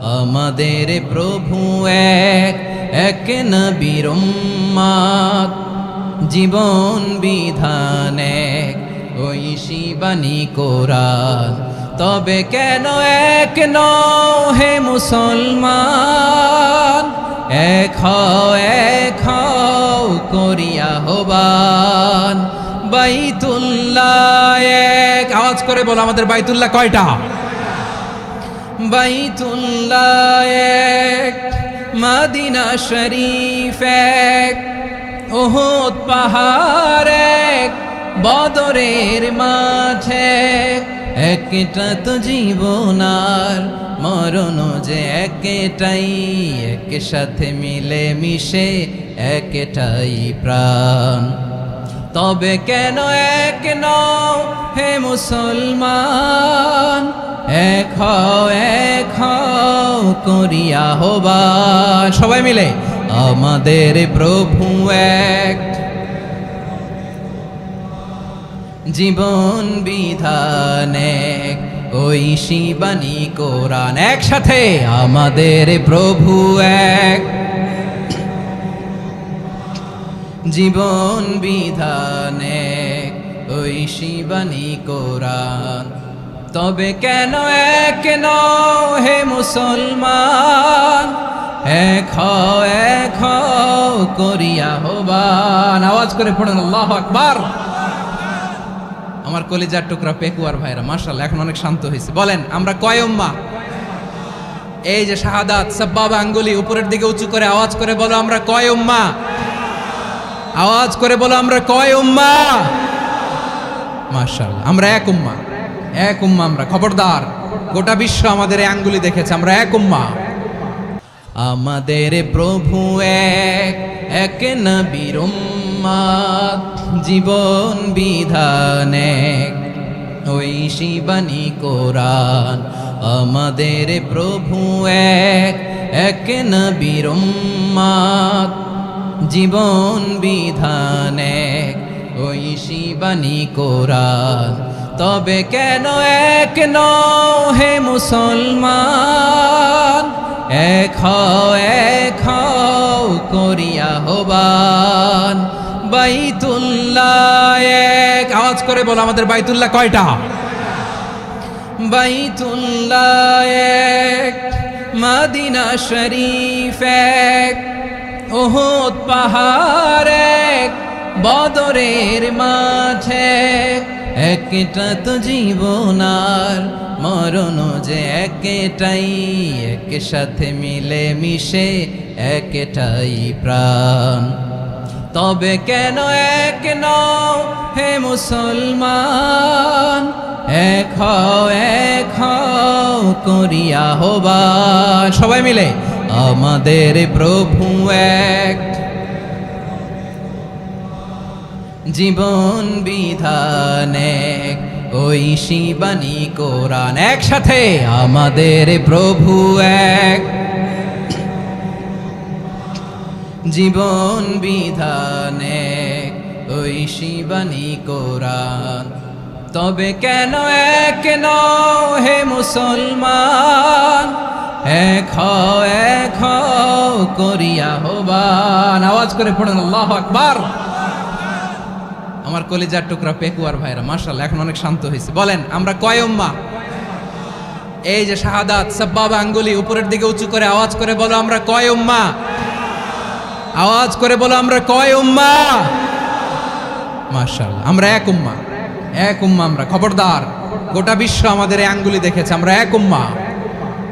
আমাদের প্রভু এক, এক নবীর উম্মত, জীবন বিধান এক, ঐশী বাণী কোরআন। তবে কেন এক নও হে মুসলমান, এক হও করিয়া আহ্বান। বাইতুল্লাহ এক, আওয়াজ করে বলো আমাদের বাইতুল্লাহ কয়টা? বাইতুল্লাহ এক, মদিনা শরীফ এক, উহুদ পাহাড় এক, বদরের মাঠে একটা তো জীবন আর মরণ যে একটাই, এক সাথে মিলে মিশে একটাই প্রাণ। তবে কেন এক নও হে মুসলমান, এক হও করিয়া আহ্বান। সবাই মিলে আমাদের প্রভু এক, জীবন বিধান এক, ঐশী বাণী কোরআন। একসাথে আমাদের প্রভু এক, জীবন বিধান এক, ঐশী বাণী কোরআন। তবে কেন এক নও হে মুসলমান, এক হও করিয়া আহ্বান। আওয়াজ করে পড়ুন আল্লাহু আকবার। আমার কলিজার টুকরা পেকুয়ার ভাইরা মাশাআল্লাহ এখন অনেক শান্ত হয়েছে। বলেন আমরা কয় উম্মাহ? এই যে শাহাদাত সাব্বাবা আঙ্গুলি উপরের দিকে উঁচু করে আওয়াজ করে বলো আমরা কয় উম্মাহ? আওয়াজ করে বলো আমরা কয় উম্মাহ? মাশাআল্লাহ আমরা এক উম্মাহ, এক উম্মাহ আমরা। খবরদার, গোটা বিশ্ব আমাদের এই আঙ্গুলি দেখেছে, আমরা এক উম্মাহ। আমাদের প্রভু এক, এক নবীর উম্মত, জীবন বিধান এক, ঐশী বাণী কোরআন। আমাদের প্রভু এক, এক নবীর উম্মত, জীবন বিধান এক, ঐশী বাণী কোরআন। তবে কেন এক নও হে মুসলমান, এক হও করিয়া আহ্বান। বাইতুল্লাহ এক, আওয়াজ করে বলো আমাদের বাইতুল্লাহ কয়টা? বাইতুল্লাহ এক, মদিনা শরীফ এক, উহুদ পাহাড় এক, বদরের মাঠে একটা তো জীবন আর মরণ যে একটাই, এক সাথে মিলে মিশে একটাই প্রাণ। তবে কেন এক নও হে মুসলমান, এক হও করিয়া আহ্বান। সবাই মিলে আমাদের প্রভু এক, জীবন বিধান এক, ঐশী বাণী কোরআন। একসাথে আমাদের প্রভু এক, জীবন বিধান এক, ঐশী বাণী কোরআন। তবে কেন এক নও হে মুসলমান, এক হও করিয়া আহ্বান। আওয়াজ করে পড়ুন আল্লাহু আকবার। আমার কলিজার টুকরা পেকুয়ার ভাইরা মাশাআল্লাহ এখন অনেক শান্ত হয়েছে। বলেন আমরা কয় উম্মাহ? এই যে শাহাদাত সাব্বাবা আঙ্গুলি উপরের দিকে উঁচু করে আওয়াজ করে বলো আমরা কয় উম্মাহ? আওয়াজ করে বলো আমরা কয় উম্মাহ? মাশাআল্লাহ আমরা এক উম্মাহ, এক উম্মাহ আমরা। খবরদার, গোটা বিশ্ব আমাদের এই আঙ্গুলি দেখেছে, আমরা এক উম্মাহ।